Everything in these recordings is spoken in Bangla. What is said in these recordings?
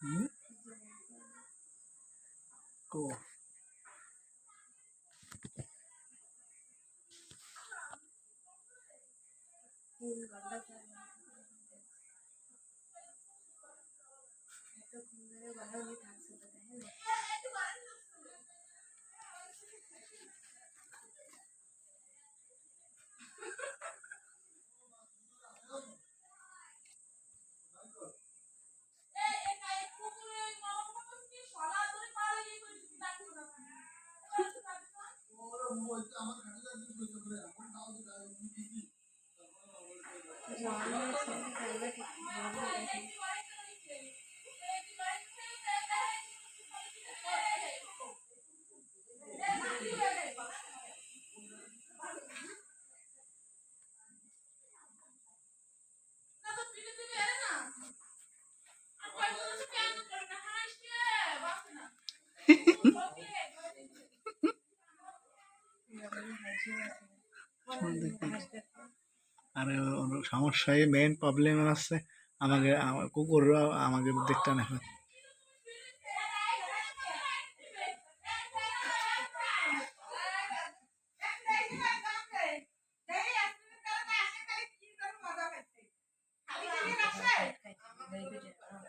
হুম? কো 3 ঘন্টা 4 ঘন্টা এতক্ষণ ধরে বানানি থাকছে তো দেখেন জলের সাথে খাইলে ঠিক জলটা দেখেন আর সমস্যা মেইন প্রবলেম আছে আমাকে কুকুররা আমাকে দেখতে না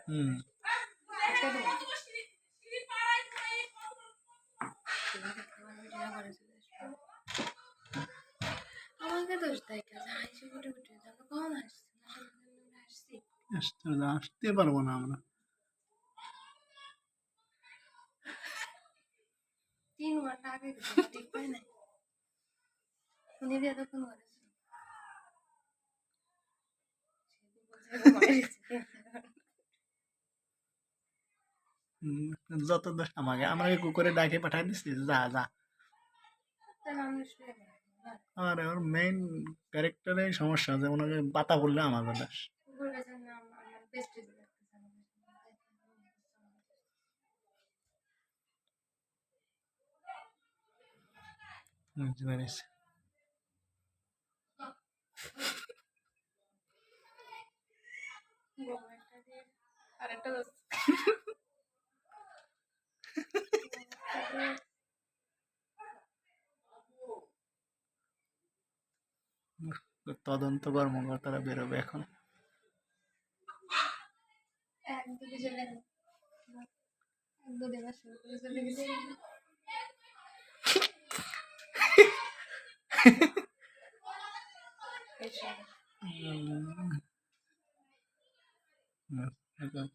হুম আমাকে দোষ দেয় কাজ হাসি ফুটে ফুটে যাবে কখন আসছে আসছি আসতে পারবো না আমরা 3 ঘন্টা আগে ঠিক পাই নাই উনি দিয়ে এতক্ষণ করেছে যত দোষ আমাকে আমাকে কুকুরে ডাকে পাঠাই দিচ্ছি যা যা আর ওর মেইন ক্যারেক্টারের সমস্যা আছে ওনাকে পাতা বললে আমার দোষ বুঝতে পেরেছি আরেকটা তদন্ত কর্মকর্তারা বেরোবে এখন একদিকে চলে গেল একদিকে দেওয়া শুরু করে চলে গেছে এখন